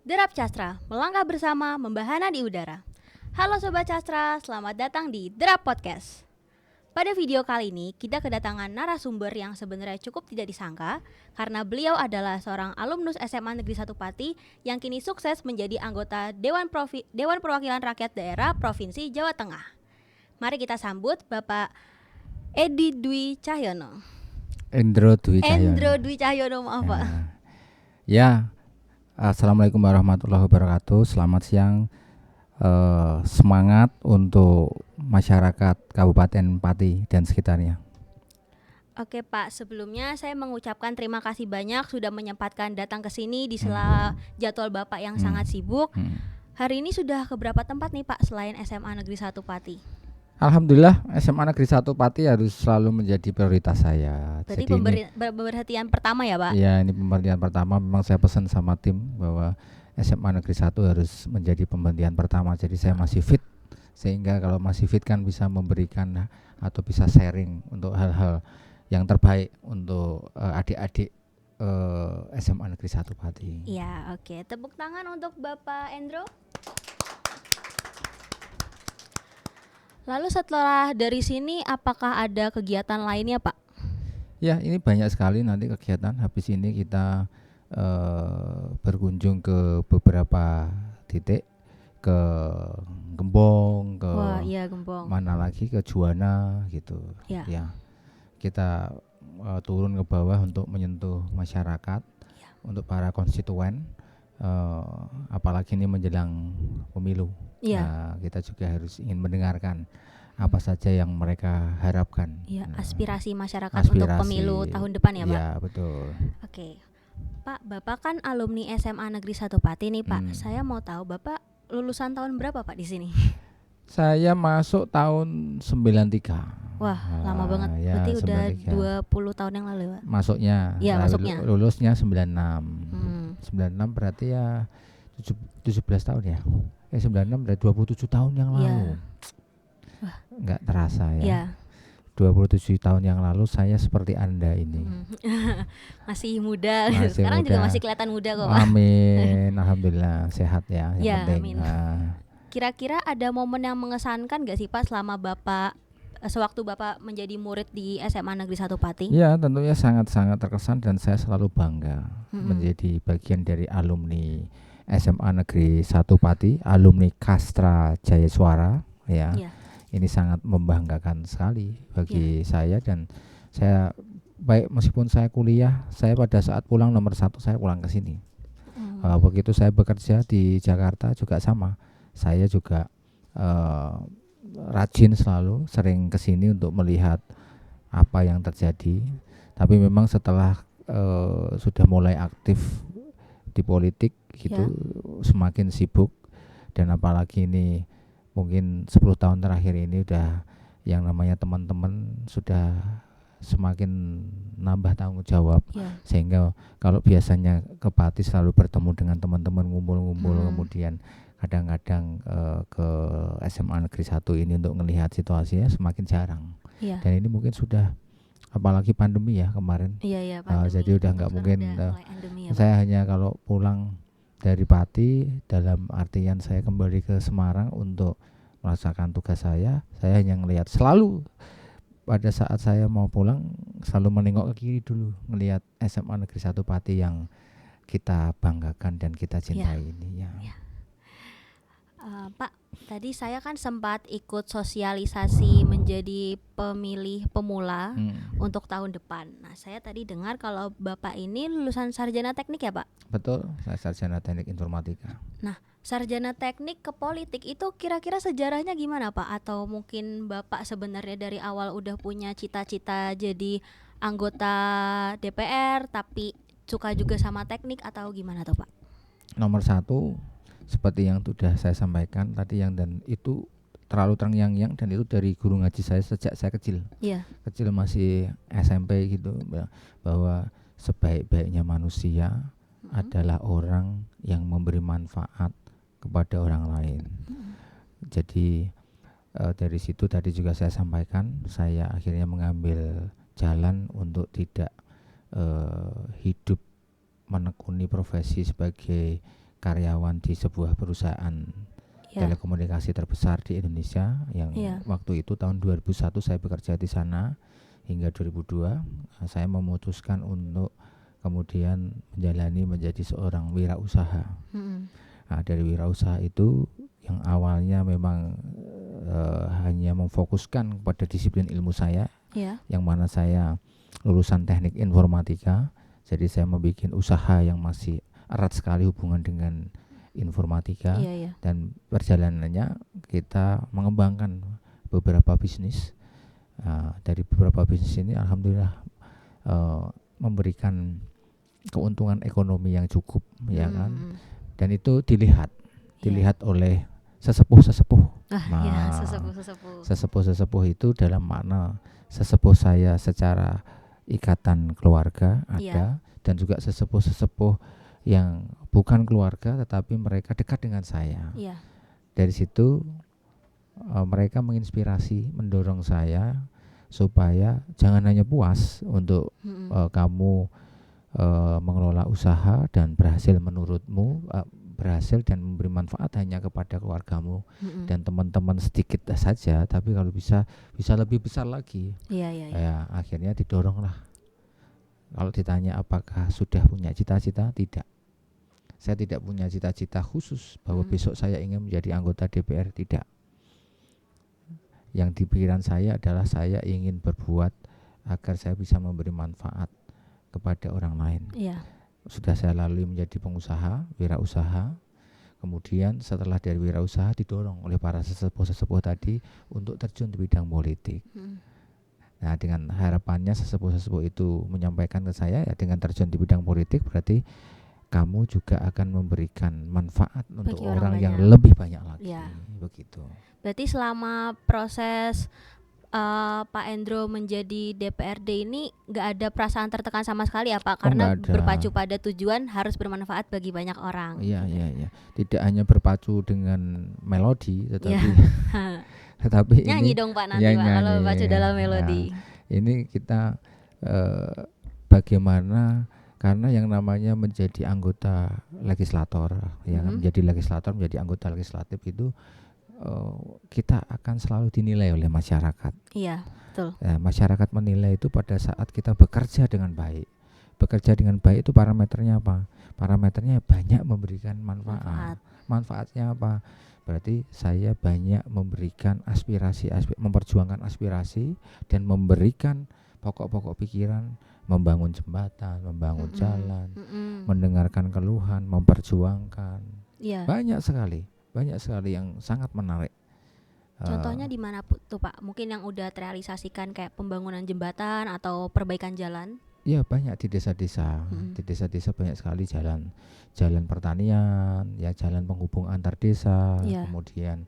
Derap Castra, melangkah bersama, membahana di udara. Halo Sobat Castra, selamat datang di Derap Podcast. Pada video kali ini, kita kedatangan narasumber yang sebenarnya cukup tidak disangka karena beliau adalah seorang alumnus SMA Negeri 1 Pati yang kini sukses menjadi anggota Dewan Perwakilan Rakyat Daerah Provinsi Jawa Tengah. Mari kita sambut Bapak Edi Dwi Cahyono. Endro Dwi Cahyono, maaf Pak. Ya, Assalamualaikum warahmatullahi wabarakatuh. Selamat siang. Semangat untuk masyarakat Kabupaten Pati dan sekitarnya. Oke Pak, sebelumnya saya mengucapkan terima kasih banyak sudah menyempatkan datang ke sini di sela jadwal Bapak yang sangat sibuk. Hari ini sudah ke berapa tempat nih Pak selain SMA Negeri 1 Pati? Alhamdulillah SMA Negeri 1 Pati harus selalu menjadi prioritas saya. Berarti Jadi pemberhentian pertama ya Pak? Ya, ini pemberhentian pertama. Memang saya pesan sama tim bahwa SMA Negeri 1 harus menjadi pemberhentian pertama. Jadi saya masih fit, sehingga kalau masih fit kan bisa memberikan atau bisa sharing untuk hal-hal yang terbaik untuk adik-adik SMA Negeri 1 Pati. Iya, oke. Tepuk tangan untuk Bapak Endro. Lalu setelah dari sini apakah ada kegiatan lainnya Pak? Ya, ini banyak sekali nanti kegiatan. Habis ini kita berkunjung ke beberapa titik, ke Gembong, ke Gembong. mana lagi, ke Juwana gitu. Ya, kita turun ke bawah untuk menyentuh masyarakat, untuk para konstituen. Apalagi ini menjelang pemilu. Nah, kita juga harus ingin mendengarkan apa saja yang mereka harapkan. Aspirasi masyarakat untuk pemilu tahun depan ya Pak? Iya, betul. Oke. Pak, Bapak kan alumni SMA Negeri 1 Pati nih Pak. Saya mau tahu Bapak lulusan tahun berapa Pak di sini? Saya masuk tahun 93. Wah, lama banget. Berarti udah 20 tahun yang lalu Pak? Masuknya. Iya, masuknya. Lulusnya 96. 96 berarti ya 17 tahun ya. 96 berarti 27 tahun yang lalu. Enggak terasa ya. 27 tahun yang lalu saya seperti Anda ini. Masih muda. Sekarang muda. Juga masih kelihatan muda kok Pak. Amin. Alhamdulillah sehat ya. Yang penting. Amin. Kira-kira ada momen yang mengesankan gak sih Pak selama Bapak sewaktu Bapak menjadi murid di SMA Negeri 1 Pati? Ya, tentunya sangat-sangat terkesan dan saya selalu bangga menjadi bagian dari alumni SMA Negeri 1 Pati, alumni Kastra Jayaswara ya. Ini sangat membanggakan sekali bagi saya, dan saya baik meskipun saya kuliah, saya pada saat pulang nomor 1 saya pulang ke sini. Begitu saya bekerja di Jakarta juga sama. Saya juga rajin selalu sering ke sini untuk melihat apa yang terjadi. Tapi memang setelah sudah mulai aktif di politik gitu, semakin sibuk, dan apalagi ini mungkin 10 tahun terakhir ini udah yang namanya teman-teman sudah semakin nambah tanggung jawab, sehingga kalau biasanya ke Pati selalu bertemu dengan teman-teman, ngumpul-ngumpul, kemudian kadang-kadang ke SMA Negeri 1 ini untuk melihat situasinya semakin jarang. Dan ini mungkin sudah, apalagi pandemi ya kemarin. Jadi udah nggak mungkin. Saya hanya kalau pulang dari Pati, dalam artian saya kembali ke Semarang untuk melaksanakan tugas saya hanya ngelihat, selalu pada saat saya mau pulang selalu menengok ke kiri dulu, ngelihat SMA Negeri 1 Pati yang kita banggakan dan kita cintai ini ya. Pak, tadi saya kan sempat ikut sosialisasi menjadi pemilih pemula untuk tahun depan. Nah, saya tadi dengar kalau Bapak ini lulusan sarjana teknik ya Pak? Betul, saya sarjana teknik informatika. Nah, sarjana teknik ke politik itu kira-kira sejarahnya gimana Pak? Atau mungkin Bapak sebenarnya dari awal udah punya cita-cita jadi anggota DPR tapi suka juga sama teknik, atau gimana tuh Pak? Nomor 1, seperti yang sudah saya sampaikan tadi, yang dan itu terlalu terngiang-ngiang, dan itu dari guru ngaji saya sejak saya kecil. Kecil masih SMP gitu, bahwa sebaik-baiknya manusia adalah orang yang memberi manfaat kepada orang lain. Jadi dari situ tadi juga saya sampaikan, saya akhirnya mengambil jalan untuk tidak hidup menekuni profesi sebagai karyawan di sebuah perusahaan telekomunikasi terbesar di Indonesia yang waktu itu tahun 2001 saya bekerja di sana hingga 2002. Saya memutuskan untuk kemudian menjadi seorang wirausaha. Nah, dari wirausaha itu yang awalnya memang hanya memfokuskan kepada disiplin ilmu saya, yang mana saya lulusan teknik informatika, jadi saya membuat usaha yang masih erat sekali hubungan dengan informatika, dan perjalanannya kita mengembangkan beberapa bisnis. Dari beberapa bisnis ini alhamdulillah memberikan keuntungan ekonomi yang cukup, ya kan, dan itu dilihat oleh sesepuh-sesepuh. Sesepuh itu dalam makna sesepuh saya secara ikatan keluarga ada, dan juga sesepuh-sesepuh yang bukan keluarga tetapi mereka dekat dengan saya. Dari situ mereka menginspirasi, mendorong saya supaya jangan hanya puas untuk kamu mengelola usaha dan berhasil menurutmu, berhasil dan memberi manfaat hanya kepada keluargamu dan teman-teman sedikit saja, tapi kalau bisa lebih besar lagi. Ya, akhirnya didoronglah. Kalau ditanya apakah sudah punya cita-cita, tidak. Saya tidak punya cita-cita khusus bahwa besok saya ingin menjadi anggota DPR, tidak. Yang di pikiran saya adalah saya ingin berbuat agar saya bisa memberi manfaat kepada orang lain. Sudah saya lalui menjadi pengusaha, wirausaha. Kemudian setelah dari wirausaha didorong oleh para sesepuh-sesepuh tadi untuk terjun di bidang politik. Nah, dengan harapannya sesepuh-sesepuh itu menyampaikan ke saya, ya dengan terjun di bidang politik berarti kamu juga akan memberikan manfaat untuk orang yang lebih banyak lagi. Begitu. Berarti selama proses Pak Endro menjadi DPRD ini nggak ada perasaan tertekan sama sekali ya Pak, karena berpacu pada tujuan harus bermanfaat bagi banyak orang. Iya. Tidak hanya berpacu dengan melodi, tetapi nyanyi dong Pak nanti Pak kalau berpacu dalam melodi. Ini kita bagaimana, karena yang namanya menjadi anggota legislator, menjadi anggota legislatif itu kita akan selalu dinilai oleh masyarakat. Iya, betul. Masyarakat menilai itu pada saat kita bekerja dengan baik. Bekerja dengan baik itu parameternya apa? Parameternya banyak memberikan manfaat. Manfaatnya apa? Berarti saya banyak memberikan aspirasi, memperjuangkan aspirasi dan memberikan pokok-pokok pikiran, membangun jembatan, membangun jalan, mendengarkan keluhan, memperjuangkan. Banyak sekali yang sangat menarik. Contohnya di mana tuh Pak? Mungkin yang udah terrealisasikan kayak pembangunan jembatan atau perbaikan jalan? Ya, banyak di desa-desa. Di desa-desa banyak sekali jalan pertanian, ya jalan penghubung antar desa, kemudian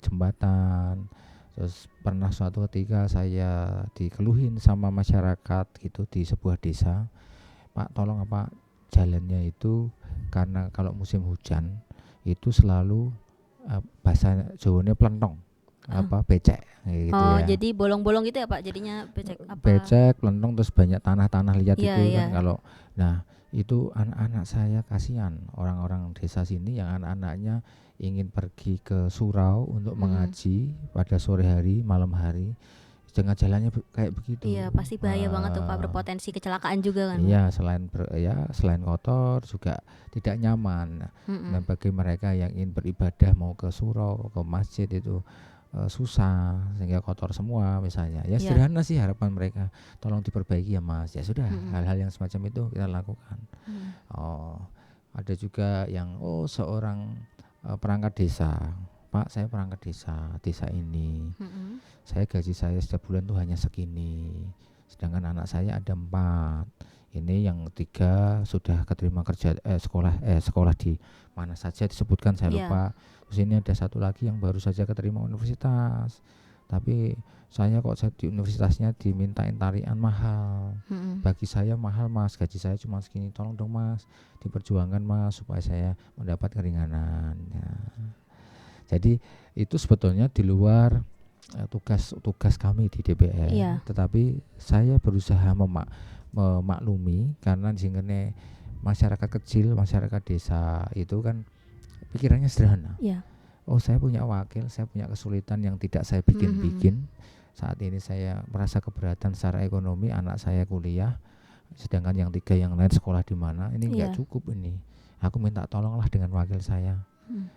jembatan. Terus pernah suatu ketika saya dikeluhin sama masyarakat gitu di sebuah desa, Pak tolong jalannya itu, karena kalau musim hujan itu selalu bahasa Jawanya plentong, becek gitu ya. Jadi bolong-bolong gitu ya Pak, jadinya becek apa? Becek, plentong, terus banyak tanah liat itu kan kalau. Nah, itu anak-anak saya kasihan, orang-orang desa sini yang anak-anaknya ingin pergi ke surau untuk mengaji pada sore hari, malam hari. Dengan jalannya kayak begitu. Iya, pasti bahaya banget tuh Pak, berpotensi kecelakaan juga kan. Iya, selain kotor juga tidak nyaman. Dan bagi mereka yang ingin beribadah mau ke surau, ke masjid itu susah, sehingga kotor semua misalnya. Ya sederhana sih harapan mereka, tolong diperbaiki ya Mas. Ya sudah, hal-hal yang semacam itu kita lakukan. Ada juga yang seorang perangkat desa. Pak, saya perangkat desa ini. Saya gaji saya setiap bulan tuh hanya segini. Sedangkan anak saya ada 4. Ini yang 3 sudah keterima kerja sekolah di mana saja disebutkan, saya lupa. Terus ini ada 1 lagi yang baru saja keterima universitas. Tapi saya di universitasnya dimintain tarian mahal. Bagi saya mahal Mas, gaji saya cuma segini. Tolong dong Mas, diperjuangkan Mas supaya saya mendapat keringanan. Ya. Jadi itu sebetulnya di luar tugas kami di DPR, tetapi saya berusaha memaklumi, karena di sini masyarakat kecil, masyarakat desa itu kan pikirannya sederhana. Iya. Oh, saya punya wakil, saya punya kesulitan yang tidak saya bikin-bikin. Saat ini saya merasa keberatan secara ekonomi, anak saya kuliah, sedangkan yang 3 yang lain sekolah di mana. Ini enggak cukup ini. Aku minta tolonglah dengan wakil saya.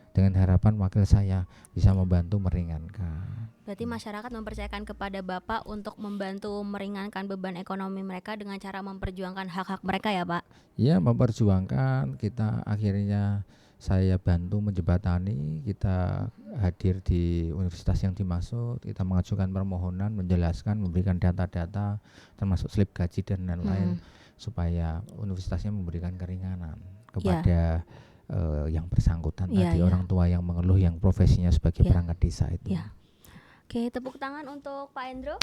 Dengan harapan wakil saya bisa membantu meringankan. Berarti masyarakat mempercayakan kepada Bapak untuk membantu meringankan beban ekonomi mereka dengan cara memperjuangkan hak-hak mereka ya Pak? Ya, memperjuangkan. Kita akhirnya saya bantu menjembatani, kita hadir di universitas yang dimaksud, kita mengajukan permohonan, menjelaskan, memberikan data-data termasuk slip gaji dan lain-lain supaya universitasnya memberikan keringanan kepada yang bersangkutan tadi, orang tua yang mengeluh yang profesinya sebagai perangkat desa itu. Oke, tepuk tangan untuk Pak Endro.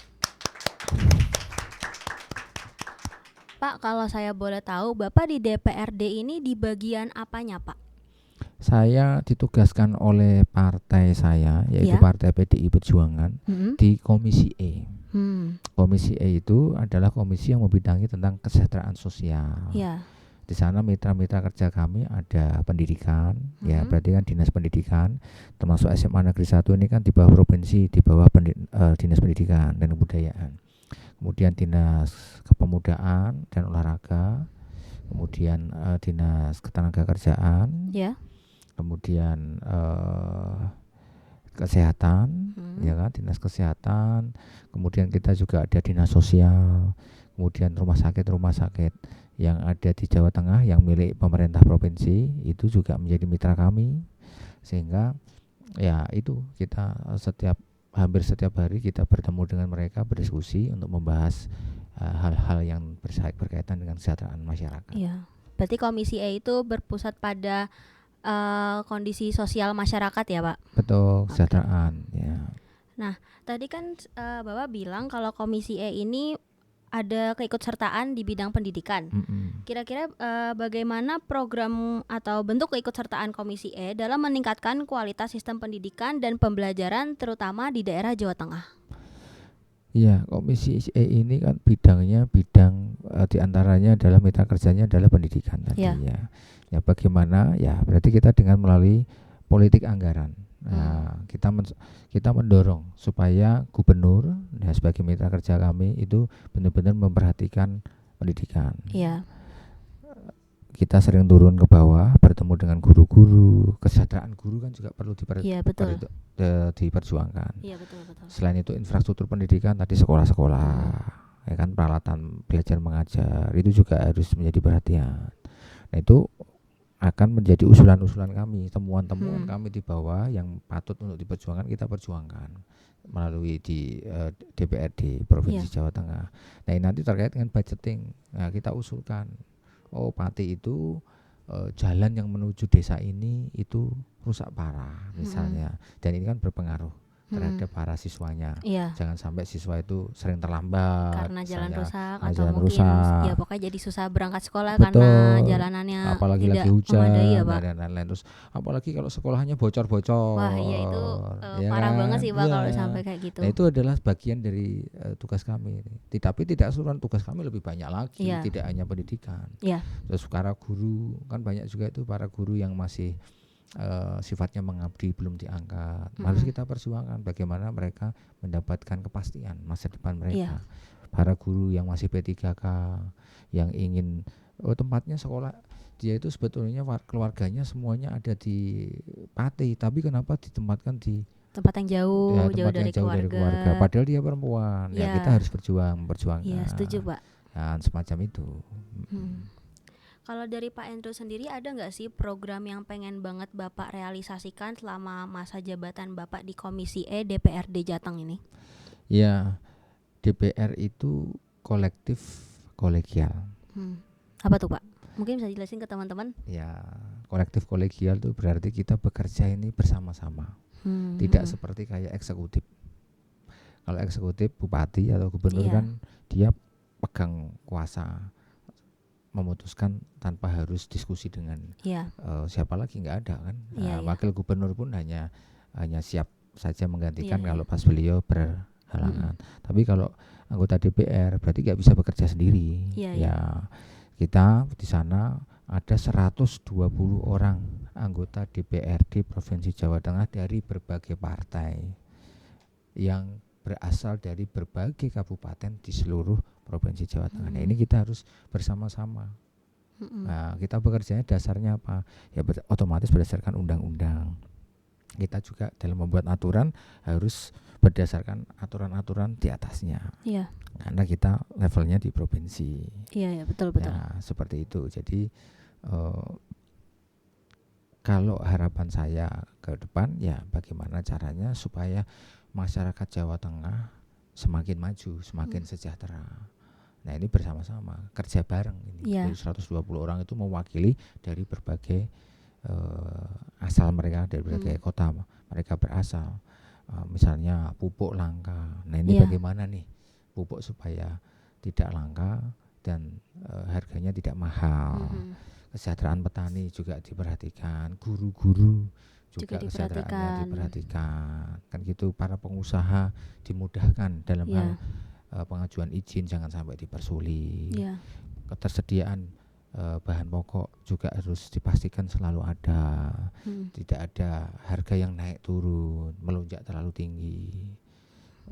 Pak, kalau saya boleh tahu, Bapak di DPRD ini di bagian apanya, Pak? Saya ditugaskan oleh partai saya, yaitu Partai PDI Perjuangan, di Komisi E. Komisi E itu adalah komisi yang membidangi tentang kesejahteraan sosial. Di sana mitra-mitra kerja kami ada pendidikan, ya berarti kan dinas pendidikan, termasuk SMA Negeri 1 ini kan di bawah provinsi, di bawah dinas pendidikan dan kebudayaan. Kemudian dinas kepemudaan dan olahraga, kemudian dinas ketenagakerjaan, kemudian kesehatan, ya kan, dinas kesehatan, kemudian kita juga ada dinas sosial, kemudian rumah sakit yang ada di Jawa Tengah yang milik pemerintah provinsi itu juga menjadi mitra kami, sehingga ya itu kita hampir setiap hari kita bertemu dengan mereka, berdiskusi untuk membahas hal-hal yang berkaitan dengan kesejahteraan masyarakat. Iya, berarti Komisi E itu berpusat pada kondisi sosial masyarakat ya Pak? Betul, kesejahteraan. Ya. Nah, tadi kan Bapak bilang kalau Komisi E ini ada keikutsertaan di bidang pendidikan. Kira-kira bagaimana program atau bentuk keikutsertaan Komisi E dalam meningkatkan kualitas sistem pendidikan dan pembelajaran terutama di daerah Jawa Tengah? Iya, Komisi E ini kan bidangnya diantaranya adalah mitra kerjanya adalah pendidikan tadi ya. Ya bagaimana ya berarti kita dengan melalui politik anggaran. Nah, kita mendorong supaya gubernur sebagai mitra kerja kami itu benar-benar memperhatikan pendidikan. Kita sering turun ke bawah, bertemu dengan guru-guru, kesejahteraan guru kan juga perlu diperjuangkan. Betul. Selain itu infrastruktur pendidikan tadi sekolah-sekolah, ya kan, peralatan belajar mengajar itu juga harus menjadi perhatian. Nah, itu akan menjadi usulan-usulan kami, temuan-temuan kami di bawah yang patut untuk diperjuangkan, kita perjuangkan melalui di DPRD Provinsi Jawa Tengah. Nah, ini nanti terkait dengan budgeting, nah, kita usulkan, Pati itu jalan yang menuju desa ini itu rusak parah misalnya, dan ini kan berpengaruh terhadap para siswanya. Jangan sampai siswa itu sering terlambat karena jalan rusak atau jalan mungkin rusak. Ya pokoknya jadi susah berangkat sekolah. Betul. Karena jalanannya apalagi tidak lagi hujan memadai ya Pak. dan lain-lain. Terus apalagi kalau sekolahnya bocor-bocor. Wah iya itu ya parah kan? banget sih Pak kalau sampai kayak gitu. Nah itu adalah bagian dari tugas kami. Tapi tidak suruhan, tugas kami lebih banyak lagi, tidak hanya pendidikan. Terus para guru kan banyak juga itu para guru yang masih sifatnya mengabdi belum diangkat. Harus kita perjuangkan bagaimana mereka mendapatkan kepastian masa depan mereka. Para guru yang masih P3K yang ingin tempatnya sekolah, dia itu sebetulnya keluarganya semuanya ada di Pati, tapi kenapa ditempatkan di tempat yang jauh dari keluarga. Padahal dia perempuan. Ya kita harus memperjuangkan. Iya, setuju Pak. Dan semacam itu. Kalau dari Pak Endro sendiri ada nggak sih program yang pengen banget Bapak realisasikan selama masa jabatan Bapak di Komisi E DPRD Jateng ini? Ya, DPR itu kolektif kolegial. Apa tuh Pak? Mungkin bisa jelasin ke teman-teman? Ya, kolektif kolegial itu berarti kita bekerja ini bersama-sama. Tidak seperti kayak eksekutif. Kalau eksekutif bupati atau gubernur kan dia pegang kuasa, memutuskan tanpa harus diskusi dengan siapa lagi, nggak ada kan. Wakil gubernur pun hanya siap saja menggantikan kalau pas beliau berhalangan. Tapi kalau anggota DPR berarti nggak bisa bekerja sendiri. Kita di sana ada 120 orang anggota DPRD Provinsi Jawa Tengah dari berbagai partai yang berasal dari berbagai kabupaten di seluruh Provinsi Jawa Tengah. Nah, ini kita harus bersama-sama. Nah, kita bekerjanya dasarnya apa? Ya otomatis berdasarkan undang-undang. Kita juga dalam membuat aturan harus berdasarkan aturan-aturan di atasnya. Iya. Karena kita levelnya di provinsi. Iya, betul. Nah, seperti itu. Jadi kalau harapan saya ke depan ya bagaimana caranya supaya masyarakat Jawa Tengah semakin maju, semakin sejahtera. Nah, ini bersama-sama kerja bareng ini. Iya. Jadi 120 orang itu mewakili dari berbagai asal mereka, dari berbagai kota mereka berasal. Misalnya pupuk langka. Nah, ini bagaimana nih pupuk supaya tidak langka dan harganya tidak mahal. Kesejahteraan petani juga diperhatikan, guru-guru juga kesejahteraannya diperhatikan. Kan gitu, para pengusaha dimudahkan dalam hal pengajuan izin, jangan sampai dipersulit. Ketersediaan bahan pokok juga harus dipastikan selalu ada. Tidak ada harga yang naik turun, melonjak terlalu tinggi.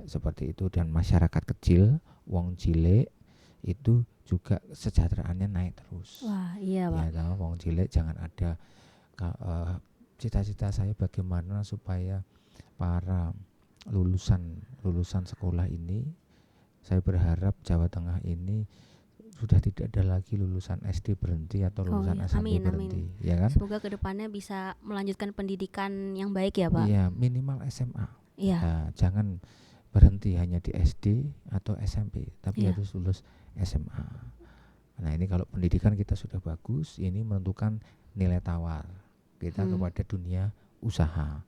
Seperti itu. Dan masyarakat kecil, wong cilik itu juga kesejahteraannya naik terus. Wah, iya, Pak. Ya, wong cilik jangan ada cita-cita saya bagaimana supaya para lulusan sekolah ini, saya berharap Jawa Tengah ini sudah tidak ada lagi lulusan SD berhenti atau lulusan SMP berhenti. Ya kan? Semoga kedepannya bisa melanjutkan pendidikan yang baik ya, Pak. Iya, minimal SMA. Iya. Nah, jangan berhenti hanya di SD atau SMP, tapi harus lulus SMA. Nah, ini kalau pendidikan kita sudah bagus, ini menentukan nilai tawar kita kepada dunia usaha.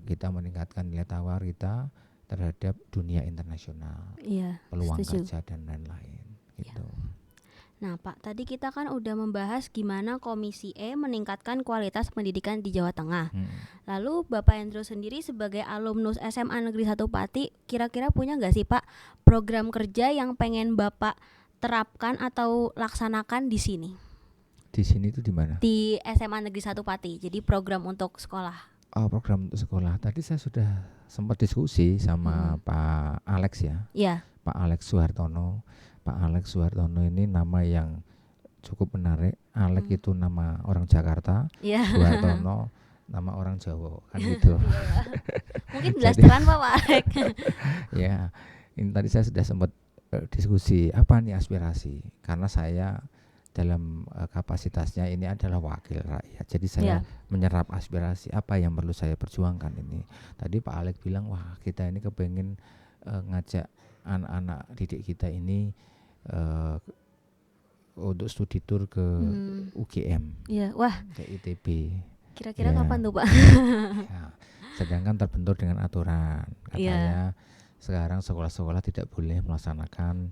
Kita meningkatkan nilai tawar kita terhadap dunia internasional, peluang kerja dan lain-lain. Gitu. Nah, Pak, tadi kita kan udah membahas gimana Komisi E meningkatkan kualitas pendidikan di Jawa Tengah. Lalu Bapak Hendro sendiri sebagai alumnus SMA Negeri 1 Pati, kira-kira punya nggak sih, Pak, program kerja yang pengen Bapak terapkan atau laksanakan di sini? Di sini itu di mana? Di SMA Negeri 1 Pati. Jadi program untuk sekolah. Oh, program untuk sekolah. Tadi saya sudah sempat diskusi sama Pak Alex ya. Iya. Pak Alex Suhartono. Pak Alex Suhartono ini nama yang cukup menarik. Alex itu nama orang Jakarta. Suhartono nama orang Jawa, kan gitu. Mungkin belasteran Pak Alex. Ya, ini tadi saya sudah sempat diskusi apa nih aspirasi, karena saya dalam kapasitasnya ini adalah wakil rakyat, jadi saya menyerap aspirasi apa yang perlu saya perjuangkan ini. Tadi Pak Alex bilang, wah kita ini kepengen ngajak anak-anak didik kita ini untuk studi tour ke UGM, wah, ke ITB. Kira-kira kapan tuh Pak? Ya, sedangkan terbentur dengan aturan, katanya sekarang sekolah-sekolah tidak boleh melaksanakan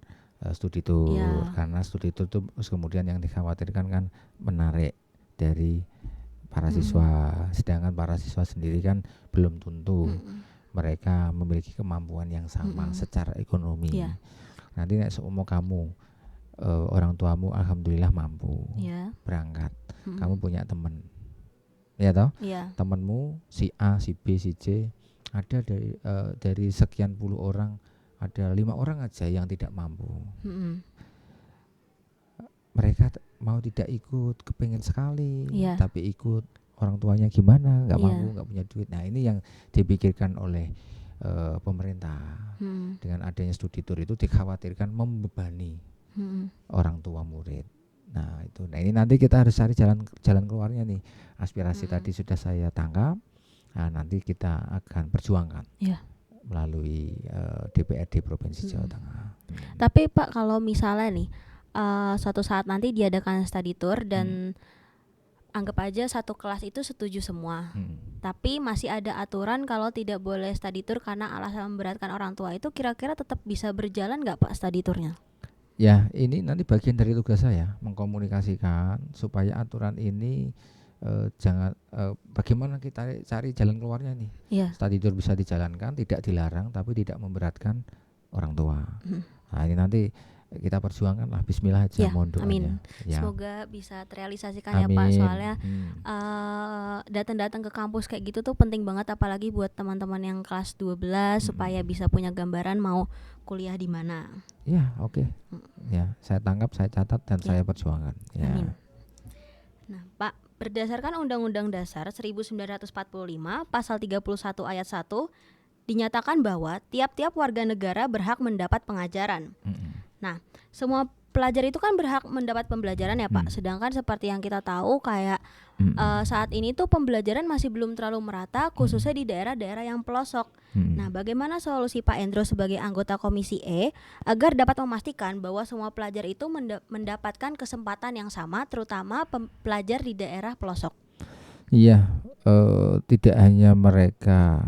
studi tour, karena studi tour itu kemudian yang dikhawatirkan kan menarik dari para siswa, sedangkan para siswa sendiri kan belum tentu mereka memiliki kemampuan yang sama secara ekonomi. Nanti nek seumpama kamu orang tuamu alhamdulillah mampu berangkat, kamu punya teman, ya toh, temanmu si A, si B, si C, ada dari sekian puluh orang ada 5 orang aja yang tidak mampu. Mereka mau tidak ikut, kepengen sekali, tapi ikut orang tuanya gimana, nggak mampu, nggak punya duit. Nah, ini yang dipikirkan oleh pemerintah. Dengan adanya studi tour itu dikhawatirkan membebani orang tua murid. Nah, itu. Nah, ini nanti kita harus cari jalan keluarnya nih. Aspirasi tadi sudah saya tangkap. Nah, nanti kita akan perjuangkan melalui DPRD Provinsi Jawa Tengah. Tapi Pak, kalau misalnya nih suatu saat nanti diadakan study tour dan anggap aja satu kelas itu setuju semua, tapi masih ada aturan kalau tidak boleh study tour karena alasan memberatkan orang tua, itu kira-kira tetap bisa berjalan nggak Pak study tournya? Ya, ini nanti bagian dari tugas saya mengkomunikasikan supaya aturan ini jangan bagaimana kita cari jalan keluarnya nih. Study tour bisa dijalankan, tidak dilarang, tapi tidak memberatkan orang tua. Nah, ini nanti kita perjuangkan lah, bismillah aja, Ya, mohon amin. doanya ya. Semoga bisa terrealisasikan ya Pak. Amin. Soalnya datang-datang ke kampus kayak gitu tuh penting banget, apalagi buat teman-teman yang kelas 12 supaya bisa punya gambaran mau kuliah di mana. Ya, oke. Ya, saya tangkap, saya catat dan Ya. saya perjuangkan. Ya. Amin. Nah, Pak, berdasarkan Undang-Undang Dasar 1945 Pasal 31 Ayat 1 dinyatakan bahwa tiap-tiap warga negara berhak mendapat pengajaran. Nah, semua pelajar itu kan berhak mendapat pembelajaran ya Pak. Sedangkan seperti yang kita tahu kayak saat ini tuh pembelajaran masih belum terlalu merata, khususnya di daerah-daerah yang pelosok. Nah, bagaimana solusi Pak Endro sebagai anggota Komisi E agar dapat memastikan bahwa semua pelajar itu mendapatkan kesempatan yang sama, terutama pelajar di daerah pelosok? Iya, tidak hanya mereka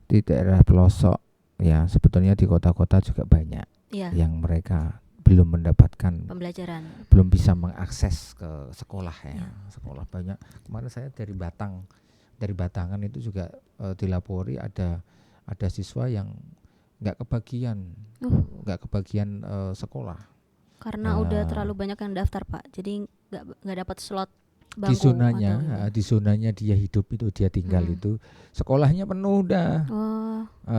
di daerah pelosok ya, sebetulnya di kota-kota juga banyak yang mereka belum mendapatkan pembelajaran, belum bisa mengakses ke sekolah ya. Sekolah banyak. Kemarin saya dari Batangan itu juga dilapori ada siswa yang nggak kebagian sekolah karena udah terlalu banyak yang daftar Pak, jadi nggak dapat slot bangku. Di zonanya dia hidup itu, dia tinggal itu sekolahnya penuh udah.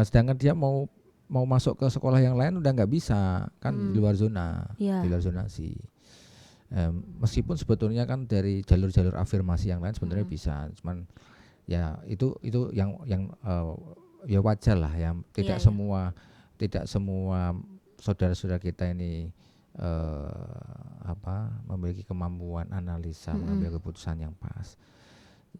Sedangkan dia mau masuk ke sekolah yang lain udah nggak bisa kan, di luar zona, di luar zonasi. Meskipun sebetulnya kan dari jalur-jalur afirmasi yang lain sebenarnya bisa, cuman ya itu yang ya wajar lah ya, tidak semua saudara-saudara kita ini memiliki kemampuan analisa, mengambil keputusan yang pas.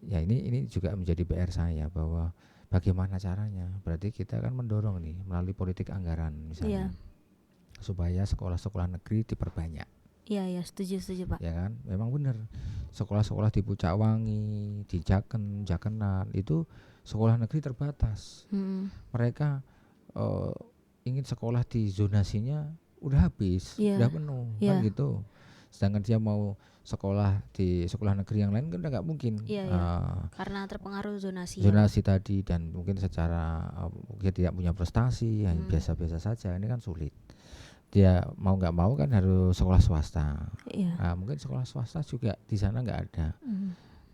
Ya ini juga menjadi PR saya, bahwa bagaimana caranya. Berarti kita kan mendorong nih melalui politik anggaran misalnya, supaya sekolah-sekolah negeri diperbanyak. Iya, setuju Pak. Ya kan, memang benar. Sekolah-sekolah di Pucakwangi, di Jakenan itu sekolah negeri terbatas. Mereka ingin sekolah di zonasinya udah habis, udah penuh kan gitu. Sedangkan dia mau sekolah di sekolah negeri yang lain kan udah nggak mungkin. Karena terpengaruh zonasi tadi, dan mungkin secara dia tidak punya prestasi, hanya biasa-biasa saja. Ini kan sulit. Dia mau nggak mau kan harus sekolah swasta. Mungkin sekolah swasta juga di sana nggak ada.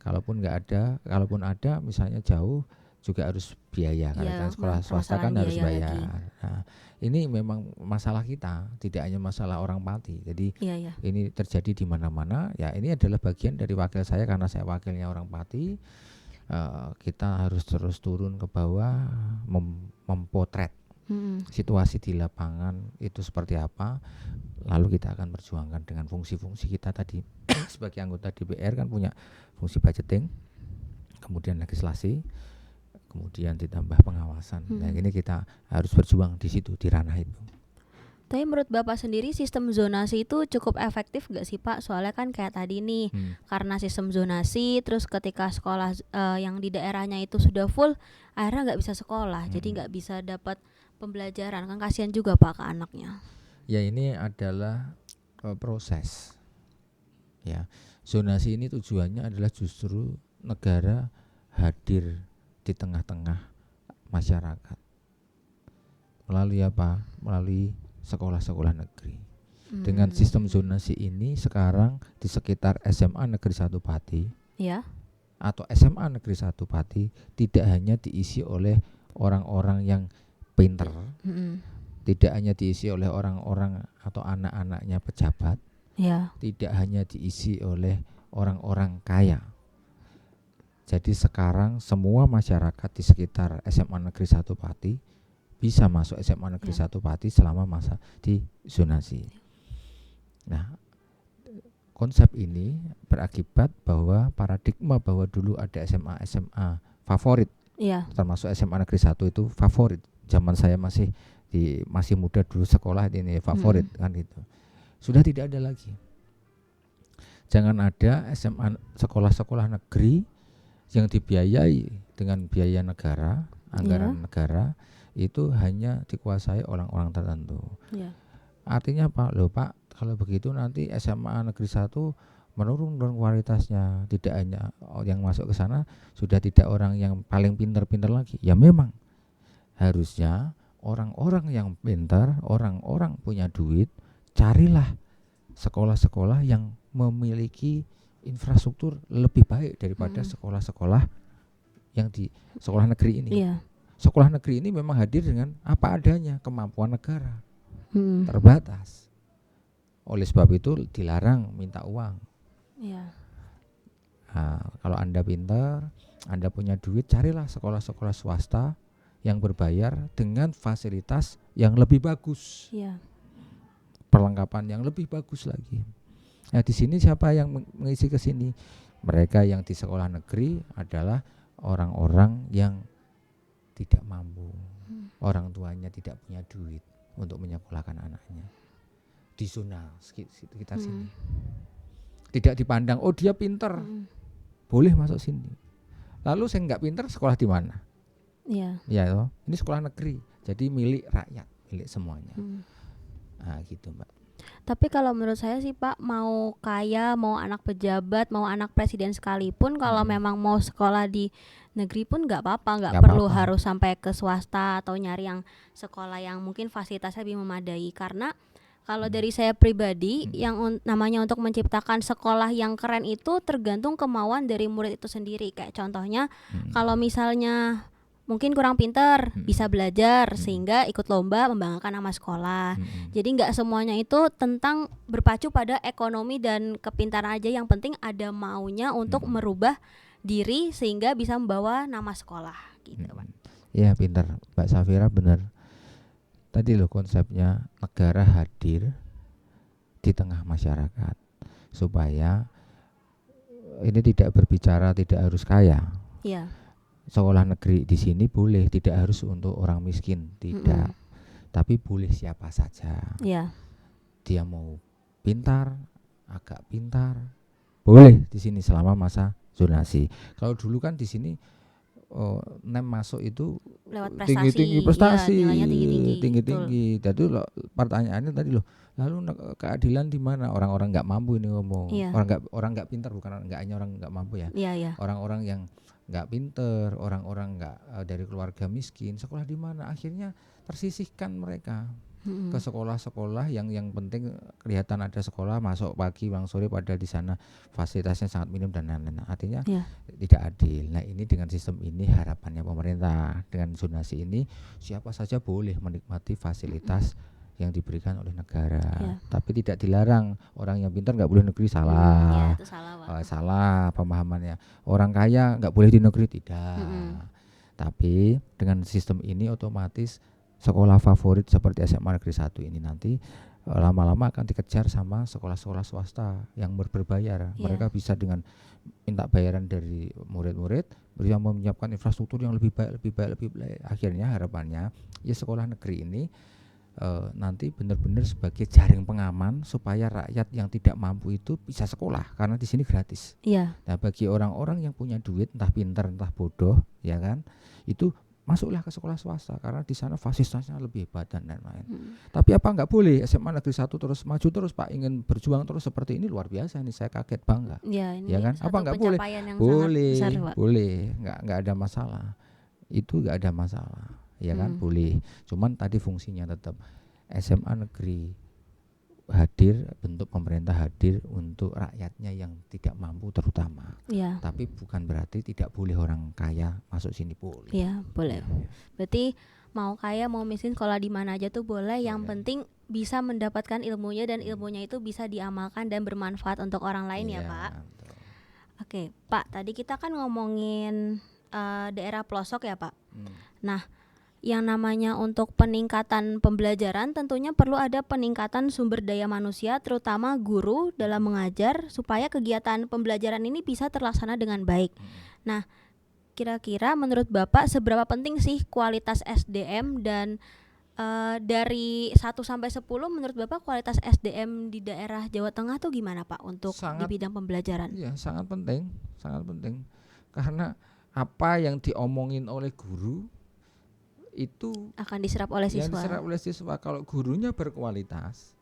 Kalaupun ada misalnya jauh juga harus biaya, karena sekolah swasta kan harus bayar. Nah, ini memang masalah kita, tidak hanya masalah orang Pati. Jadi ini terjadi di mana-mana. Ya, ini adalah bagian dari wakil saya, karena saya wakilnya orang Pati. Kita harus terus turun ke bawah, mempotret situasi di lapangan itu seperti apa. Lalu kita akan perjuangkan dengan fungsi-fungsi kita tadi. Sebagai anggota DPR kan punya fungsi budgeting, kemudian legislasi, kemudian ditambah pengawasan. Nah, ini kita harus berjuang di situ, di ranah itu. Tapi menurut Bapak sendiri sistem zonasi itu cukup efektif gak sih Pak? Soalnya kan kayak tadi nih, karena sistem zonasi, terus ketika sekolah yang di daerahnya itu sudah full, akhirnya nggak bisa sekolah, jadi nggak bisa dapat pembelajaran. Kan kasihan juga Pak ke anaknya. Ya, ini adalah proses. Ya, zonasi ini tujuannya adalah justru negara hadir di tengah-tengah masyarakat. Melalui apa? Melalui sekolah-sekolah negeri. Dengan sistem zonasi ini sekarang di sekitar SMA Negeri 1 Pati atau SMA Negeri 1 Pati tidak hanya diisi oleh orang-orang yang pinter, tidak hanya diisi oleh orang-orang atau anak-anaknya pejabat, tidak hanya diisi oleh orang-orang kaya. Jadi sekarang semua masyarakat di sekitar SMA Negeri 1 Pati bisa masuk SMA Negeri 1 Pati selama masa di zonasi. Nah, konsep ini berakibat bahwa paradigma bahwa dulu ada SMA favorit, termasuk SMA Negeri 1 itu favorit. Zaman saya masih muda dulu sekolah ini favorit kan gitu. Sudah tidak ada lagi. Jangan ada SMA sekolah-sekolah negeri yang dibiayai dengan biaya negara, anggaran negara, itu hanya dikuasai orang-orang tertentu. Artinya apa? Loh Pak, kalau begitu nanti SMA Negeri 1 menurun kualitasnya. Tidak hanya yang masuk ke sana sudah tidak orang yang paling pintar-pintar lagi. Ya memang harusnya orang-orang yang pintar, orang-orang punya duit, carilah sekolah-sekolah yang memiliki infrastruktur lebih baik daripada sekolah-sekolah yang di sekolah negeri ini. Iya. Sekolah negeri ini memang hadir dengan apa adanya, kemampuan negara terbatas. Oleh sebab itu dilarang minta uang. Iya. Nah, kalau Anda pintar, Anda punya duit, carilah sekolah-sekolah swasta yang berbayar dengan fasilitas yang lebih bagus, Iya. perlengkapan yang lebih bagus lagi. Nah, di sini siapa yang mengisi ke sini? Mereka yang di sekolah negeri adalah orang-orang yang tidak mampu, orang tuanya tidak punya duit untuk menyekolahkan anaknya. Di zona sekitar sini tidak dipandang, oh dia pintar, boleh masuk sini. Lalu saya nggak pintar, sekolah di mana? Iya. Ya, ini sekolah negeri, jadi milik rakyat, milik semuanya. Nah, gitu Mbak. Tapi kalau menurut saya sih Pak, mau kaya, mau anak pejabat, mau anak presiden sekalipun, kalau memang mau sekolah di negeri pun nggak apa-apa, nggak perlu harus sampai ke swasta atau nyari yang sekolah yang mungkin fasilitasnya lebih memadai. Karena kalau dari saya pribadi, yang namanya untuk menciptakan sekolah yang keren itu tergantung kemauan dari murid itu sendiri. Kayak contohnya, kalau misalnya mungkin kurang pintar, bisa belajar sehingga ikut lomba membanggakan nama sekolah. Jadi nggak semuanya itu tentang berpacu pada ekonomi dan kepintaran aja. Yang penting ada maunya untuk merubah diri sehingga bisa membawa nama sekolah gitu, Pak. Ya, pintar Mbak Safira, benar. Tadi loh konsepnya negara hadir di tengah masyarakat supaya ini tidak berbicara tidak harus kaya. Iya. Sekolah negeri di sini boleh, tidak harus untuk orang miskin, tidak. Tapi boleh siapa saja. Iya. Dia mau pintar, agak pintar, boleh di sini selama masa zonasi. Kalau dulu kan di sini nem masuk itu lewat prestasi, tinggi prestasi, ya, nilainya tinggi. Jadi pertanyaannya tadi loh, lalu keadilan di mana? Orang-orang nggak mampu ini ngomong. Iya. Orang nggak pintar, bukan nggak hanya orang nggak mampu ya. Iya. Orang-orang yang nggak pintar, orang-orang nggak dari keluarga miskin, sekolah di mana? Akhirnya tersisihkan mereka ke sekolah-sekolah yang penting kelihatan ada sekolah, masuk pagi pulang sore, padahal di sana fasilitasnya sangat minim dan lain-lain. Artinya tidak adil. Nah, ini dengan sistem ini harapannya pemerintah dengan zonasi ini siapa saja boleh menikmati fasilitas yang diberikan oleh negara. Tapi tidak dilarang orang yang pintar nggak boleh negeri, salah. Itu salah, Pak. Salah pemahamannya. Orang kaya nggak boleh di negeri, tidak. Tapi dengan sistem ini otomatis sekolah favorit seperti SMA Negeri 1 ini nanti lama-lama akan dikejar sama sekolah-sekolah swasta yang berbayar. Mereka bisa dengan minta bayaran dari murid-murid, bisa menyiapkan infrastruktur yang lebih baik. Akhirnya harapannya ya sekolah negeri ini nanti benar-benar sebagai jaring pengaman supaya rakyat yang tidak mampu itu bisa sekolah, karena di sini gratis. Nah, bagi orang-orang yang punya duit, entah pintar entah bodoh, ya kan, itu masuklah ke sekolah swasta karena di sana fasilitasnya lebih hebat dan lain-lain. Tapi apa nggak boleh SMA Negeri 1 terus maju terus Pak, ingin berjuang terus seperti ini? Luar biasa, ini saya kaget bangga. Ini ya kan? Apa nggak boleh? Boleh, nggak ada masalah. Itu nggak ada masalah, ya kan? Boleh. Cuman tadi fungsinya tetap SMA Negeri hadir, bentuk pemerintah hadir untuk rakyatnya yang tidak mampu terutama. Tapi bukan berarti tidak boleh orang kaya masuk sini, boleh. Iya, boleh. Berarti mau kaya mau miskin sekolah di mana aja tuh boleh, yang penting bisa mendapatkan ilmunya dan ilmunya itu bisa diamalkan dan bermanfaat untuk orang lain, ya Pak. Betul. Oke, Pak, tadi kita kan ngomongin daerah pelosok ya Pak. Nah, yang namanya untuk peningkatan pembelajaran tentunya perlu ada peningkatan sumber daya manusia, terutama guru dalam mengajar supaya kegiatan pembelajaran ini bisa terlaksana dengan baik. Nah, kira-kira menurut Bapak seberapa penting sih kualitas SDM, dan dari 1 sampai 10 menurut Bapak kualitas SDM di daerah Jawa Tengah tuh gimana Pak untuk di bidang pembelajaran? Iya, sangat penting. Karena apa yang diomongin oleh guru itu akan diserap oleh siswa. Kalau gurunya berkualitas,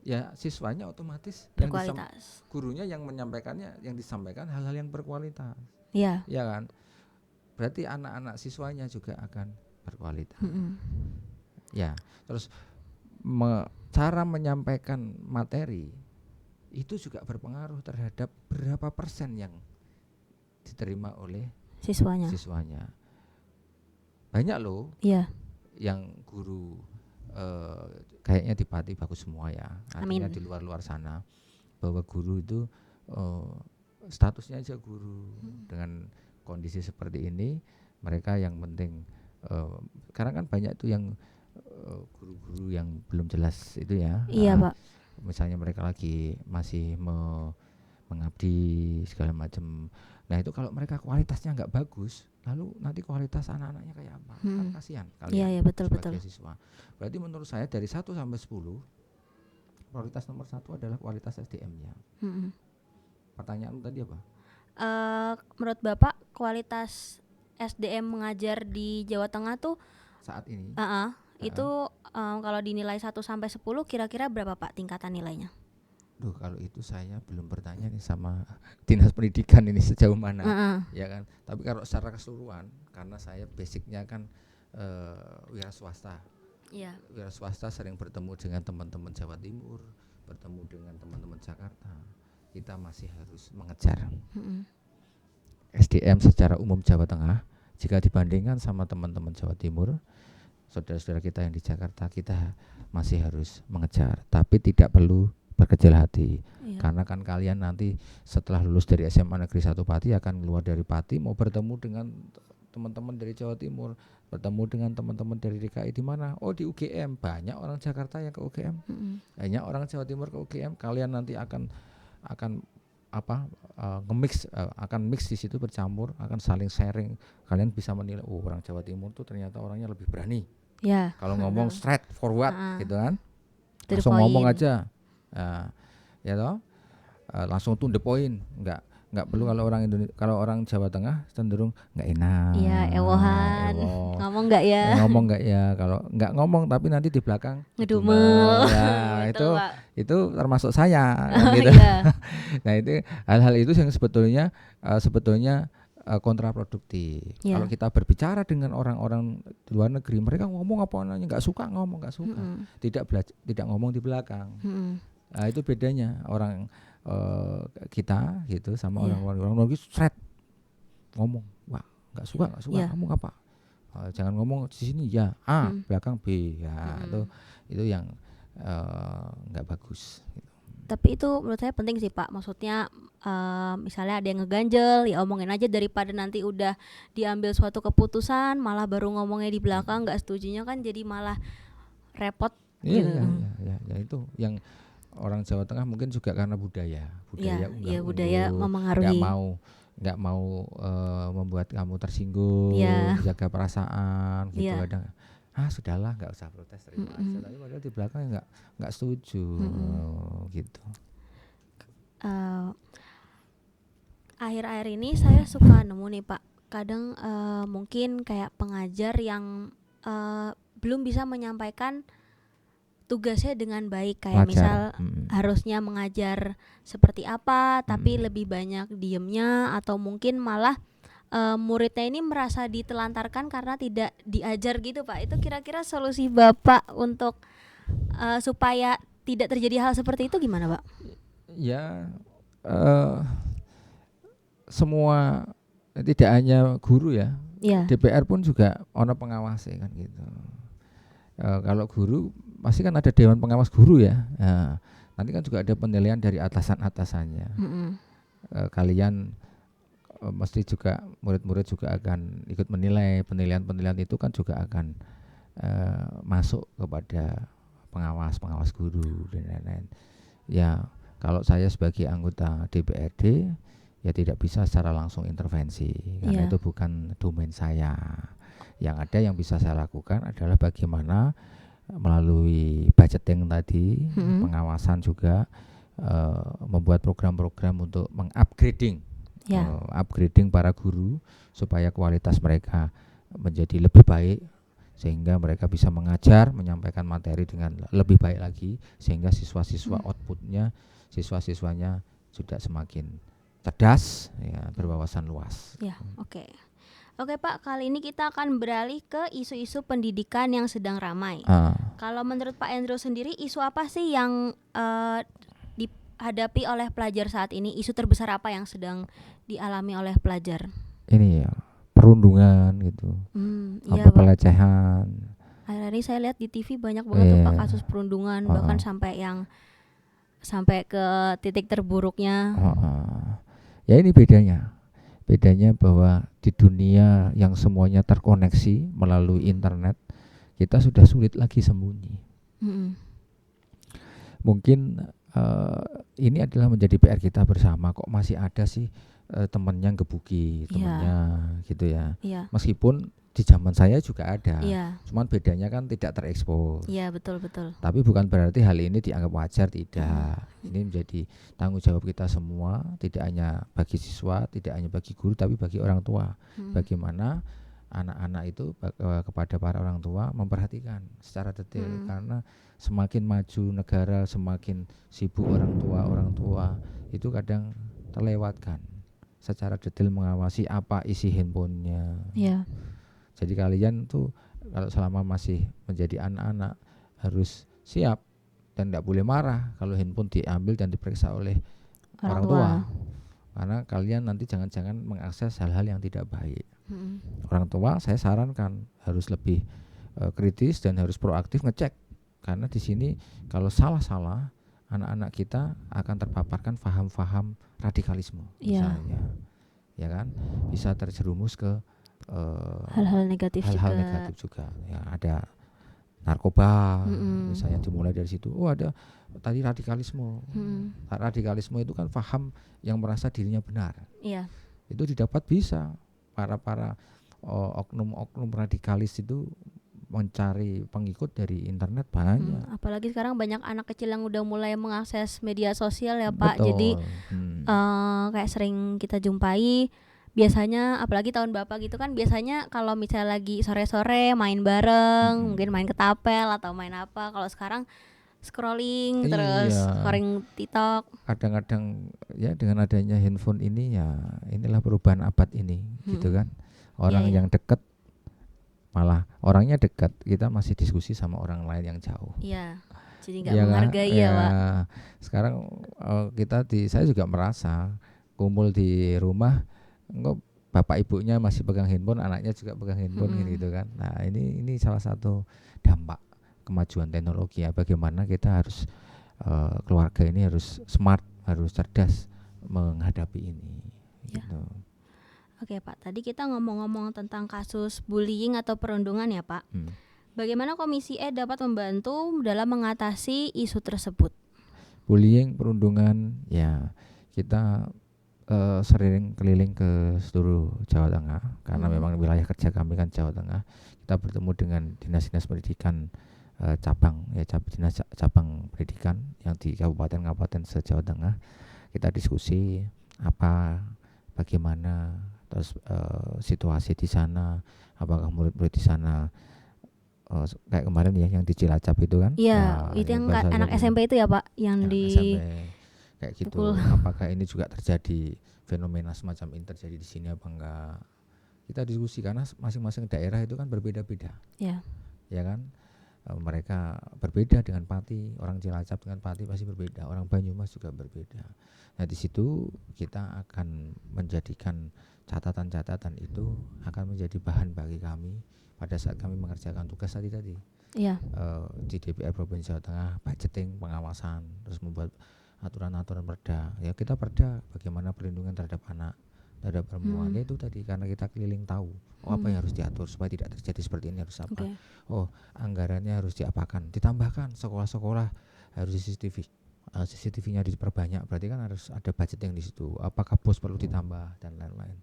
ya siswanya otomatis berkualitas. Gurunya yang menyampaikannya, yang disampaikan hal-hal yang berkualitas. Iya. Ya kan? Berarti anak-anak siswanya juga akan berkualitas. Ya, terus cara menyampaikan materi itu juga berpengaruh terhadap berapa persen yang diterima oleh siswanya. Banyak loh Iya. yang guru kayaknya di Pati bagus semua ya. Artinya Amin. di luar sana bahwa guru itu statusnya aja guru. Dengan kondisi seperti ini mereka yang penting karena kan banyak tuh yang guru-guru yang belum jelas itu ya. Iya, Pak. Misalnya mereka lagi masih mengabdi segala macam. Nah itu kalau mereka kualitasnya nggak bagus, lalu nanti kualitas anak-anaknya kayak apa? Kan kasihan kalian Iya, betul sebagai siswa. Berarti menurut saya dari 1 sampai 10 prioritas nomor 1 adalah kualitas SDM-nya. Pertanyaan tadi apa? Menurut Bapak kualitas SDM mengajar di Jawa Tengah tuh saat ini itu kalau dinilai 1 sampai 10 kira-kira berapa Pak tingkatan nilainya? Duh, kalau itu saya belum bertanya nih sama dinas pendidikan ini sejauh mana, ya kan. Tapi kalau secara keseluruhan, karena saya basicnya kan wira swasta, wira swasta sering bertemu dengan teman-teman Jawa Timur, bertemu dengan teman-teman Jakarta, kita masih harus mengejar SDM secara umum Jawa Tengah. Jika dibandingkan sama teman-teman Jawa Timur, saudara-saudara kita yang di Jakarta, kita masih harus mengejar, tapi tidak perlu berkecil hati, karena kan kalian nanti setelah lulus dari SMA Negeri 1 Pati akan keluar dari Pati mau bertemu dengan teman-teman dari Jawa Timur, bertemu dengan teman-teman dari DKI di mana? Oh di UGM, banyak orang Jakarta yang ke UGM, banyak orang Jawa Timur ke UGM. Kalian nanti akan nge-mix, akan mix di situ, bercampur, akan saling sharing. Kalian bisa menilai, oh orang Jawa Timur tuh ternyata orangnya lebih berani. Kalau ngomong straight forward gitu kan, langsung ngomong aja. Ya toh, langsung to the point, nggak perlu. Kalau orang Indonesia, kalau orang Jawa Tengah cenderung nggak enak, ewohan, ngomong nggak ya, kalau nggak ngomong tapi nanti di belakang ngedumel, ya itu termasuk saya kan gitu. Nah itu hal-hal itu yang sebetulnya kontraproduktif. Kalau kita berbicara dengan orang-orang di luar negeri, mereka ngomong apa namanya nggak suka, tidak ngomong di belakang. Nah, itu bedanya orang kita gitu sama orang luar straight ngomong, wah nggak suka ngomong apa, jangan ngomong di sini ya A belakang B ya, itu yang nggak bagus gitu. Tapi itu menurut saya penting sih Pak, maksudnya misalnya ada yang ngeganjel ya omongin aja, daripada nanti udah diambil suatu keputusan malah baru ngomongnya di belakang, nggak setujunya kan jadi malah repot. Ya itu yang orang Jawa Tengah mungkin juga karena budaya memengaruhi, nggak mau membuat kamu tersinggung, jaga perasaan gitu. Kadang sudahlah nggak usah protes, terima aja, tapi padahal di belakang nggak setuju gitu. Akhir-akhir ini saya suka nemu nih Pak, kadang mungkin kayak pengajar yang belum bisa menyampaikan tugasnya dengan baik, kayak misal harusnya mengajar seperti apa tapi lebih banyak diemnya, atau mungkin malah muridnya ini merasa ditelantarkan karena tidak diajar gitu Pak. Itu kira-kira solusi Bapak untuk supaya tidak terjadi hal seperti itu gimana Pak? Ya semua, tidak hanya guru ya, DPR pun juga ono pengawasnya kan gitu. Kalau guru pasti kan ada dewan pengawas guru ya. Nah, nanti kan juga ada penilaian dari atasannya. Kalian mesti juga, murid-murid juga akan ikut menilai. Penilaian itu kan juga akan masuk kepada pengawas guru dan lain-lain. Ya kalau saya sebagai anggota DPRD ya tidak bisa secara langsung intervensi, karena itu bukan domain saya. Yang ada yang bisa saya lakukan adalah bagaimana melalui budgeting tadi, pengawasan juga, membuat program-program untuk mengupgrading upgrading para guru supaya kualitas mereka menjadi lebih baik, sehingga mereka bisa mengajar, menyampaikan materi dengan lebih baik lagi, sehingga siswa-siswa outputnya, siswa-siswanya sudah semakin cerdas, ya, berwawasan luas. Ya, Oke Pak, kali ini kita akan beralih ke isu-isu pendidikan yang sedang ramai. Kalau menurut Pak Endro sendiri, isu apa sih yang dihadapi oleh pelajar saat ini? Isu terbesar apa yang sedang dialami oleh pelajar? Ini ya, perundungan gitu, Iya Pak. pelecehan. Akhir-akhir ini saya lihat di TV banyak banget tuh Pak kasus perundungan, bahkan sampai ke titik terburuknya. Ya ini bedanya bahwa di dunia yang semuanya terkoneksi melalui internet, kita sudah sulit lagi sembunyi. Mungkin ini adalah menjadi PR kita bersama, kok masih ada sih temennya gebuki temennya gitu ya. Meskipun di zaman saya juga ada, cuman bedanya kan tidak terekspos. Iya, betul. Tapi bukan berarti hal ini dianggap wajar, tidak. Ini menjadi tanggung jawab kita semua, tidak hanya bagi siswa, tidak hanya bagi guru, tapi bagi orang tua. Bagaimana anak-anak itu kepada para orang tua memperhatikan secara detail, karena semakin maju negara, semakin sibuk orang tua itu kadang terlewatkan secara detail mengawasi apa isi handphonenya. Jadi kalian tuh kalau selama masih menjadi anak-anak harus siap dan tidak boleh marah kalau handphone diambil dan diperiksa oleh orang tua. Karena kalian nanti jangan-jangan mengakses hal-hal yang tidak baik. Orang tua saya sarankan harus lebih kritis dan harus proaktif ngecek, karena di sini kalau salah-salah anak-anak kita akan terpaparkan faham-faham radikalisme misalnya, ya kan, bisa terjerumus ke hal-hal negatif juga. Ya, ada narkoba misalnya, dimulai dari situ. Ada tadi radikalisme. Radikalisme itu kan paham yang merasa dirinya benar. Itu didapat bisa para oknum-oknum radikalis itu mencari pengikut dari internet banyak. Apalagi sekarang banyak anak kecil yang udah mulai mengakses media sosial ya Pak. Betul. Jadi kayak sering kita jumpai, biasanya apalagi tahun bapak gitu kan, biasanya kalau misalnya lagi sore-sore main bareng, mungkin main ketapel atau main apa. Kalau sekarang scrolling terus scrolling TikTok. Kadang-kadang ya dengan adanya handphone ini, ya inilah perubahan abad ini gitu kan. Orang yang dekat, malah orangnya dekat, kita masih diskusi sama orang lain yang jauh. Jadi nggak menghargai ya Pak. Sekarang saya juga merasa kumpul di rumah, kok bapak ibunya masih pegang handphone, anaknya juga pegang handphone gitu kan. Nah ini salah satu dampak kemajuan teknologi ya. Bagaimana kita harus keluarga ini harus smart, harus cerdas menghadapi ini. Gitu. Oke Pak, tadi kita ngomong-ngomong tentang kasus bullying atau perundungan ya Pak. Bagaimana Komisi E dapat membantu dalam mengatasi isu tersebut? Bullying, perundungan, ya kita sering keliling ke seluruh Jawa Tengah, karena memang wilayah kerja kami kan Jawa Tengah. Kita bertemu dengan dinas-dinas pendidikan cabang pendidikan yang di kabupaten se-Jawa Tengah. Kita diskusi bagaimana terus situasi di sana, apakah murid-murid di sana kayak kemarin ya yang di Cilacap itu kan. Itu yang anak SMP itu ya Pak, yang di SMP kayak gitu. Apakah ini juga terjadi fenomena semacam ini terjadi di sini apa enggak? Kita diskusi, karena masing-masing daerah itu kan berbeda-beda. Ya kan? Mereka berbeda dengan Pati, orang Cilacap dengan Pati pasti berbeda, orang Banyumas juga berbeda. Nah di situ kita akan menjadikan catatan-catatan itu akan menjadi bahan bagi kami pada saat kami mengerjakan tugas tadi di DPR Provinsi Jawa Tengah, budgeting, pengawasan, terus membuat aturan-aturan perda. Ya kita perda bagaimana perlindungan terhadap anak, terhadap perempuan. Itu tadi karena kita keliling tahu apa yang harus diatur supaya tidak terjadi seperti ini, harus apa. Anggarannya harus diapakan, ditambahkan sekolah-sekolah harus CCTV-nya diperbanyak, berarti kan harus ada budget yang di situ. Apakah pos perlu ditambah dan lain-lain.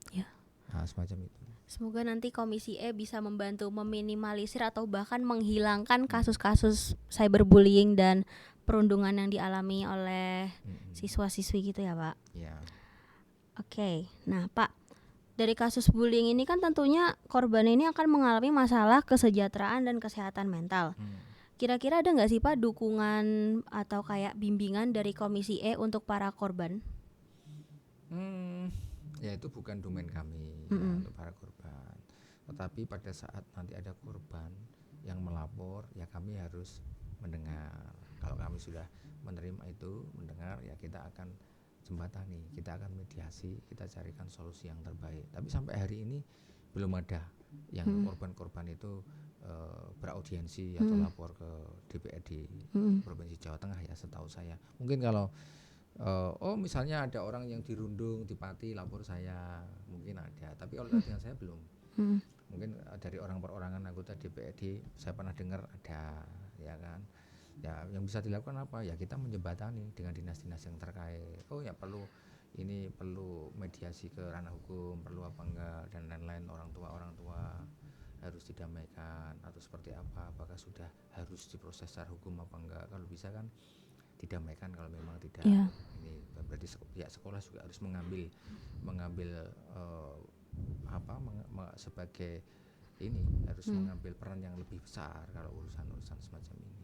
Nah, semacam itu. Semoga nanti Komisi E bisa membantu meminimalisir atau bahkan menghilangkan kasus-kasus cyberbullying dan perundungan yang dialami oleh siswa-siswi gitu ya Pak. Oke, nah Pak, dari kasus bullying ini kan tentunya korban ini akan mengalami masalah kesejahteraan dan kesehatan mental. Kira-kira ada nggak sih Pak dukungan atau kayak bimbingan dari Komisi E untuk para korban? Ya itu bukan domain kami untuk para korban. Tetapi pada saat nanti ada korban, yang melapor, ya kami harus mendengar. Kalau kami sudah menerima itu, mendengar, ya kita akan jembatani, kita akan mediasi, kita carikan solusi yang terbaik. Tapi sampai hari ini belum ada yang korban-korban itu beraudiensi atau lapor ke DPRD Provinsi Jawa Tengah, ya setahu saya. Mungkin kalau misalnya ada orang yang dirundung di Pati lapor saya, mungkin ada, tapi kalau dengan saya belum. Mungkin dari orang perorangan anggota DPRD saya pernah dengar ada, ya kan. Ya yang bisa dilakukan apa, ya kita menjembatani dengan dinas-dinas yang terkait. Ya perlu mediasi ke ranah hukum, perlu apa enggak, dan lain-lain. Orang tua harus didamaikan atau seperti apa, apakah sudah harus diproses secara hukum apa enggak. Kalau bisa kan didamaikan, kalau memang tidak, ini berarti pihak sekolah juga harus mengambil sebagai ini, harus mengambil peran yang lebih besar kalau urusan semacam ini.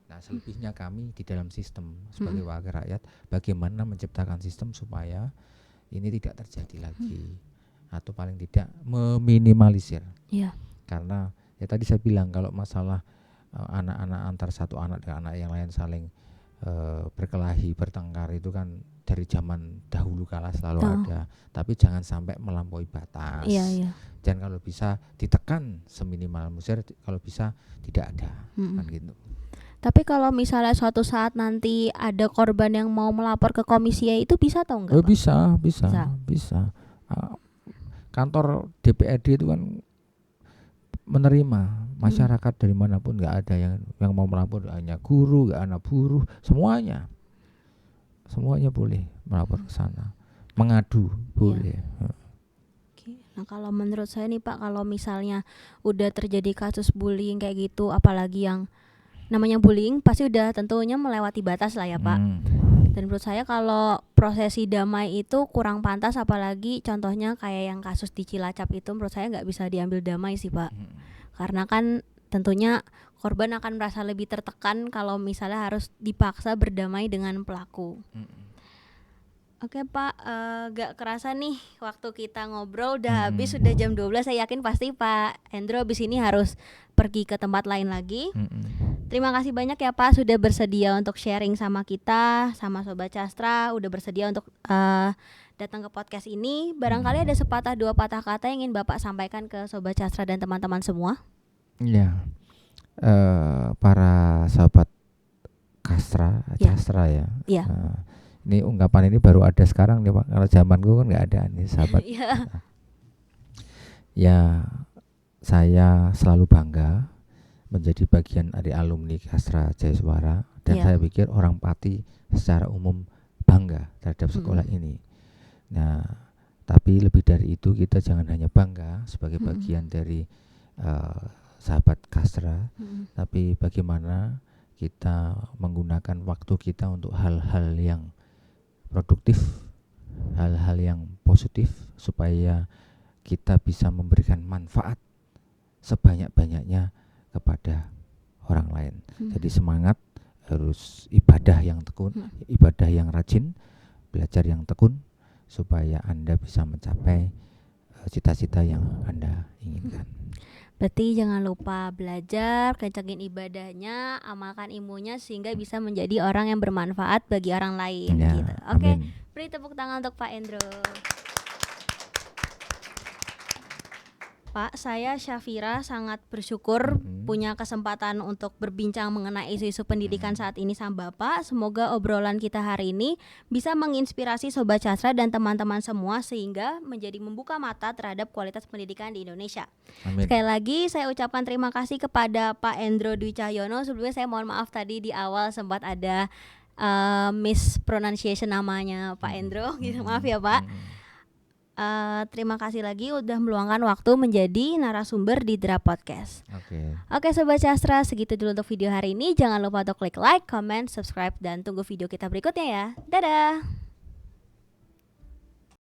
Nah, selebihnya kami di dalam sistem sebagai wakil rakyat, bagaimana menciptakan sistem supaya ini tidak terjadi lagi, atau paling tidak meminimalisir. Karena ya tadi saya bilang, kalau masalah anak-anak antar satu anak dengan anak yang lain saling berkelahi, bertengkar, itu kan dari zaman dahulu kala selalu ada, tapi jangan sampai melampaui batas. Dan kalau bisa ditekan seminimal mungkin, kalau bisa tidak ada, kan gitu. Tapi kalau misalnya suatu saat nanti ada korban yang mau melapor ke komisi itu bisa atau enggak? Bisa. Kantor DPRD itu kan menerima masyarakat dari manapun, nggak ada yang mau melapor, hanya guru, nggak anak buruh, semuanya boleh melapor ke sana, mengadu boleh. Nah, kalau menurut saya nih Pak, kalau misalnya udah terjadi kasus bullying kayak gitu, apalagi yang namanya bullying, pasti udah tentunya melewati batas lah ya Pak. Dan menurut saya kalau prosesi damai itu kurang pantas, apalagi contohnya kayak yang kasus di Cilacap itu, menurut saya nggak bisa diambil damai sih Pak. Karena kan tentunya korban akan merasa lebih tertekan kalau misalnya harus dipaksa berdamai dengan pelaku. Oke Pak, gak kerasa nih waktu kita ngobrol udah habis, sudah jam 12. Saya yakin pasti Pak Endro abis ini harus pergi ke tempat lain lagi. Terima kasih banyak ya Pak sudah bersedia untuk sharing sama kita, sama Sobat Castra, udah bersedia untuk datang ke podcast ini. Barangkali ada sepatah dua patah kata yang ingin Bapak sampaikan ke Sobat Castra dan teman-teman semua. Ya, para Sobat Castra ya. Ini ungkapan ini baru ada sekarang nih Pak. Kalau zamanku kan nggak ada nih sahabat. Ya, saya selalu bangga menjadi bagian dari alumni Castra Jayaswara, dan saya pikir orang Pati secara umum bangga terhadap sekolah ini. Nah, tapi lebih dari itu, kita jangan hanya bangga sebagai bagian dari sahabat Castra, tapi bagaimana kita menggunakan waktu kita untuk hal-hal yang produktif, hal-hal yang positif, supaya kita bisa memberikan manfaat sebanyak-banyaknya kepada orang lain. Jadi semangat, harus ibadah yang tekun, ibadah yang rajin, belajar yang tekun, supaya Anda bisa mencapai cita-cita yang Anda inginkan. Berarti jangan lupa belajar, kencengin ibadahnya, amalkan ilmunya, sehingga bisa menjadi orang yang bermanfaat bagi orang lain. Gitu. Oke, beri tepuk tangan untuk Pak Endro. Pak, saya Syafira sangat bersyukur punya kesempatan untuk berbincang mengenai isu-isu pendidikan saat ini sama Bapak. Semoga obrolan kita hari ini bisa menginspirasi Sobat Castra dan teman-teman semua, sehingga menjadi membuka mata terhadap kualitas pendidikan di Indonesia. Amin. Sekali lagi saya ucapkan terima kasih kepada Pak Endro Dwi Cahyono. Sebelumnya saya mohon maaf tadi di awal sempat ada mispronunciation namanya Pak Endro. Maaf ya Pak. Terima kasih lagi udah meluangkan waktu menjadi narasumber di Dra Podcast. Oke Sobat Castra, segitu dulu untuk video hari ini. Jangan lupa untuk klik like, comment, subscribe, dan tunggu video kita berikutnya ya. Dadah.